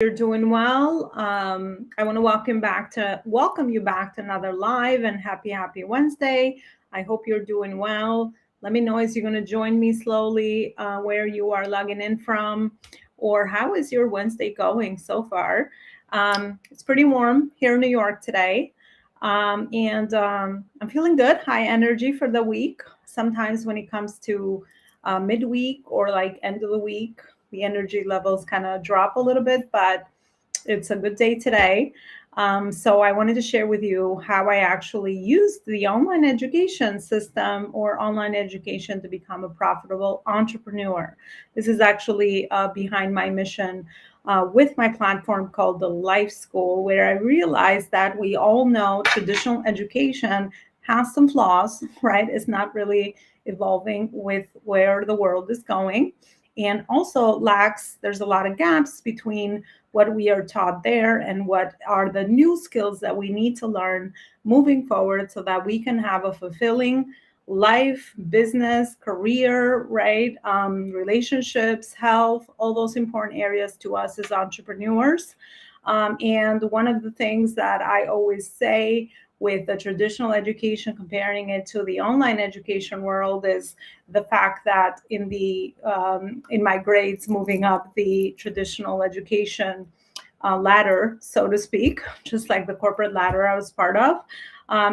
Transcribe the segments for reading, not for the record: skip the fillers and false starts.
You're doing well. I want to welcome you back to another live and happy Wednesday. I hope you're doing well. Let me know as you're going to join me slowly where you are logging in from, or how is your Wednesday going so far. It's pretty warm here in New York today, and I'm feeling good, high energy for the week. Sometimes when it comes to midweek or like end of the week, the energy levels kind of drop a little bit, but it's a good day today. So I wanted to share with you how I actually used the online education system or online education to become a profitable entrepreneur. This is actually behind my mission with my platform called the Life School, where I realized that we all know traditional education has some flaws, right? It's not really evolving with where the world is going, and also there's a lot of gaps between what we are taught there and what are the new skills that we need to learn moving forward so that we can have a fulfilling life, business, career, right? Relationships, health, all those important areas to us as entrepreneurs. And one of the things that I always say with the traditional education, comparing it to the online education world, is the fact that in my grades, moving up the traditional education ladder, so to speak, just like the corporate ladder I was part of,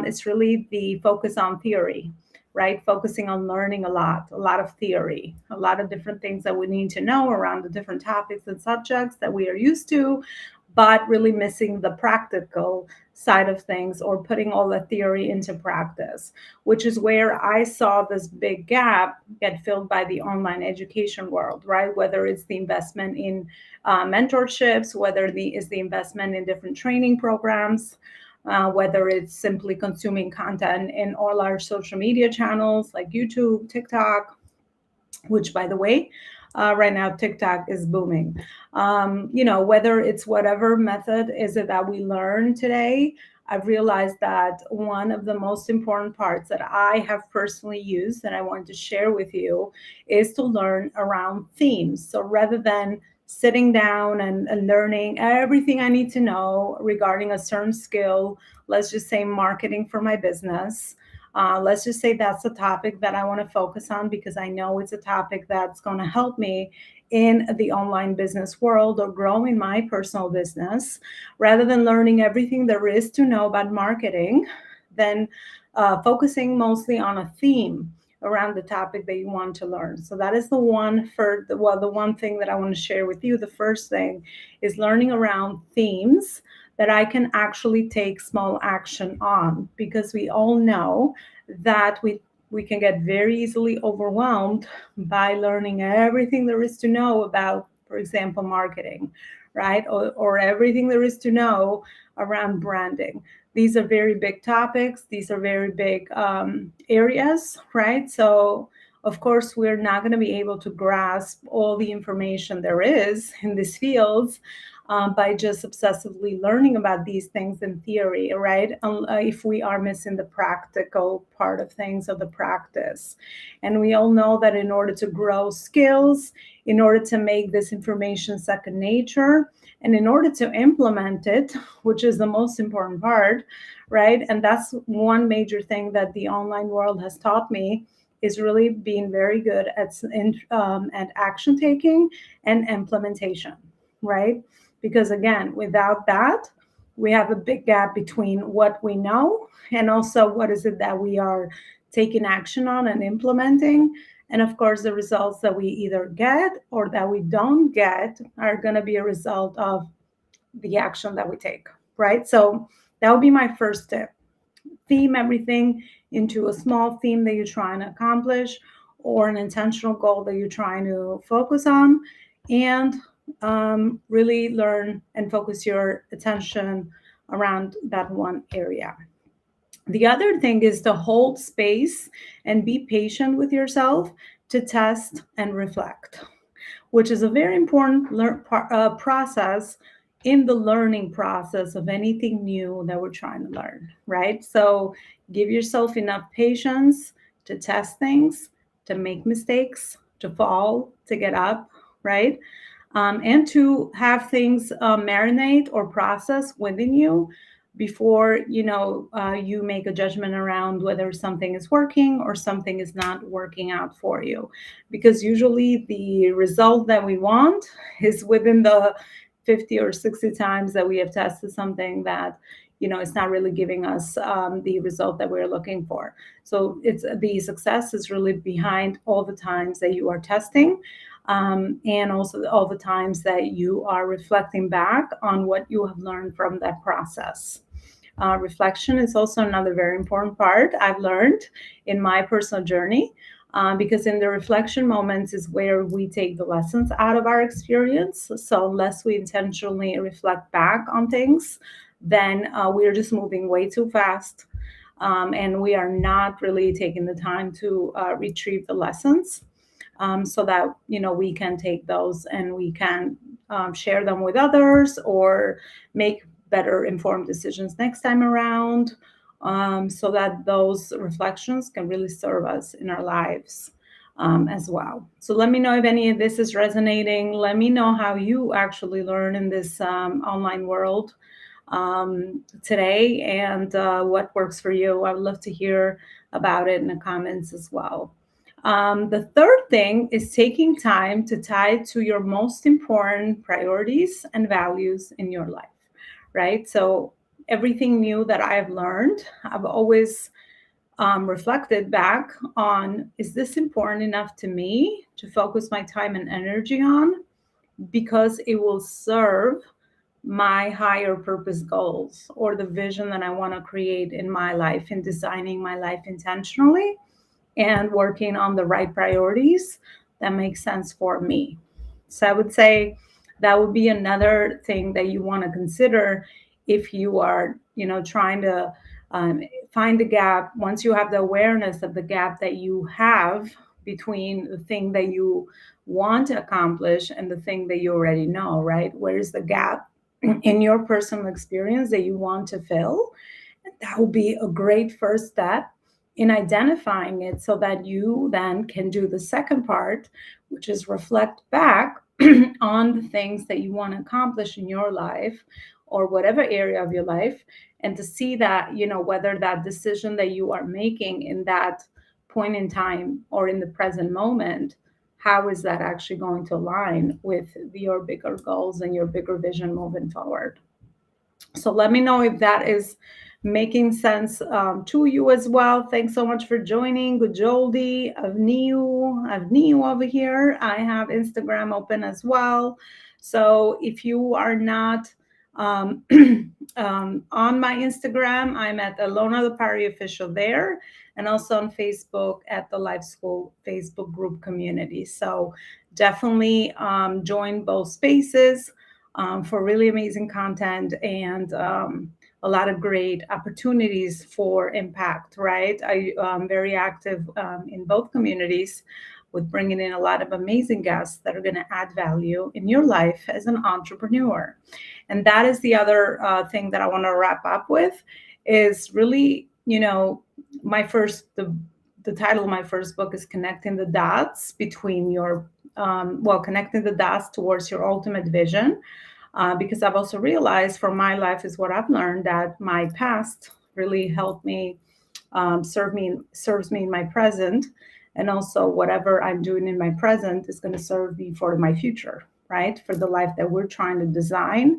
it's really the focus on theory, right? Focusing on learning a lot of theory, a lot of different things that we need to know around the different topics and subjects that we are used to, but really missing the practical side of things or putting all the theory into practice, which is where I saw this big gap get filled by the online education world, right? Whether it's the investment in mentorships, whether is the investment in different training programs, whether it's simply consuming content in all our social media channels like YouTube, TikTok, which, by the way, right now TikTok is booming. Whether it's whatever method is it that we learn today, I've realized that one of the most important parts that I have personally used and I wanted to share with you is to learn around themes. So rather than sitting down and learning everything I need to know regarding a certain skill, let's just say marketing for my business, let's just say that's a topic that I want to focus on because I know it's a topic that's going to help me in the online business world or growing my personal business. Rather than learning everything there is to know about marketing, then focusing mostly on a theme around the topic that you want to learn. So that is the one thing that I want to share with you. The first thing is learning around themes that I can actually take small action on, because we all know that we can get very easily overwhelmed by learning everything there is to know about, for example, marketing, right? Or everything there is to know around branding. These are very big topics. These are very big areas, right? So of course, we're not going to be able to grasp all the information there is in these fields by just obsessively learning about these things in theory, right? If we are missing the practical part of things or the practice. And we all know that in order to grow skills, in order to make this information second nature, and in order to implement it, which is the most important part, right? And that's one major thing that the online world has taught me, is really being very good at action taking and implementation, right? Because again, without that, we have a big gap between what we know and also what is it that we are taking action on and implementing. And of course, the results that we either get or that we don't get are going to be a result of the action that we take, right? So that would be my first tip. Theme everything into a small theme that you're trying to accomplish or an intentional goal that you're trying to focus on, and really learn and focus your attention around that one area. The other thing is to hold space and be patient with yourself to test and reflect, which is a very important process in the learning process of anything new that we're trying to learn, right? So give yourself enough patience to test things, to make mistakes, to fall, to get up, right? and to have things marinate or process within you before you make a judgment around whether something is working or something is not working out for you, because usually the result that we want is within the 50 or 60 times that we have tested something that it's not really giving us the result that we're looking for. So it's the success is really behind all the times that you are testing, and also all the times that you are reflecting back on what you have learned from that process. Reflection is also another very important part I've learned in my personal journey, because in the reflection moments is where we take the lessons out of our experience. So unless we intentionally reflect back on things, then we're just moving way too fast, and we are not really taking the time to retrieve the lessons, so that we can take those and we can share them with others or make better informed decisions next time around, so that those reflections can really serve us in our lives as well. So let me know if any of this is resonating. Let me know how you actually learn in this online world today, and what works for you. I would love to hear about it in the comments as well. The third thing is taking time to tie to your most important priorities and values in your life, right? So everything new that I've learned, I've always reflected back on, is this important enough to me to focus my time and energy on, because it will serve my higher purpose goals or the vision that I want to create in my life, in designing my life intentionally and working on the right priorities that make sense for me. So I would say that would be another thing that you want to consider if you are, trying to find the gap. Once you have the awareness of the gap that you have between the thing that you want to accomplish and the thing that you already know, right? Where's the gap in your personal experience that you want to fill? That would be a great first step in identifying it, so that you then can do the second part, which is reflect back on the things that you want to accomplish in your life or whatever area of your life, and to see that, whether that decision that you are making in that point in time or in the present moment, how is that actually going to align with your bigger goals and your bigger vision moving forward. So let me know if that is making sense to you as well. Thanks so much for joining. Gujoldi, Avniu over here. I have Instagram open as well. So if you are not on my Instagram, I'm at Alona Lopari Official there, and also on Facebook at the Life School Facebook group community. So definitely join both spaces for really amazing content and a lot of great opportunities for impact, right? I'm very active in both communities with bringing in a lot of amazing guests that are going to add value in your life as an entrepreneur. And that is the other thing that I want to wrap up with, is really, the title of my first book is Connecting the Dots between your, connecting the dots towards your ultimate vision. Because I've also realized from my life is what I've learned, that my past really helped me, serves me in my present, and also whatever I'm doing in my present is going to serve me for my future, right? For the life that we're trying to design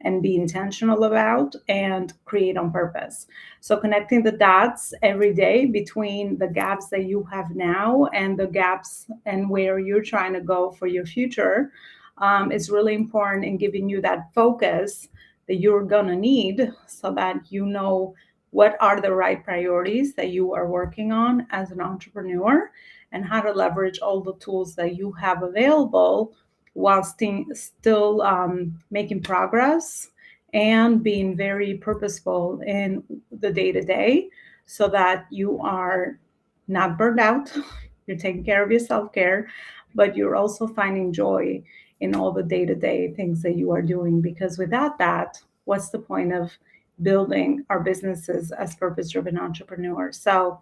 and be intentional about and create on purpose. So connecting the dots every day between the gaps that you have now and the gaps and where you're trying to go for your future is really important in giving you that focus that you're gonna need, so that you know what are the right priorities that you are working on as an entrepreneur, and how to leverage all the tools that you have available while still making progress and being very purposeful in the day-to-day, so that you are not burned out, you're taking care of your self-care, but you're also finding joy in all the day-to-day things that you are doing. Because without that, what's the point of building our businesses as purpose-driven entrepreneurs? So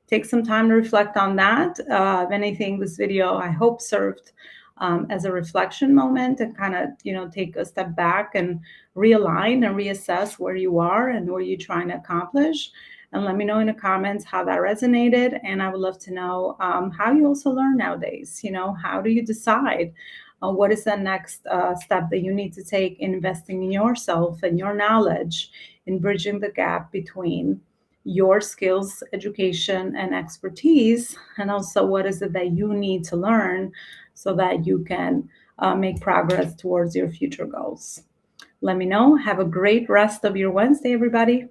take some time to reflect on that. If anything, this video I hope served as a reflection moment and kind of, take a step back and realign and reassess where you are and what you're trying to accomplish. And let me know in the comments how that resonated. And I would love to know how you also learn nowadays. How do you decide? What is the next step that you need to take in investing in yourself and your knowledge, in bridging the gap between your skills, education, and expertise? And also, what is it that you need to learn so that you can make progress towards your future goals? Let me know. Have a great rest of your Wednesday, everybody.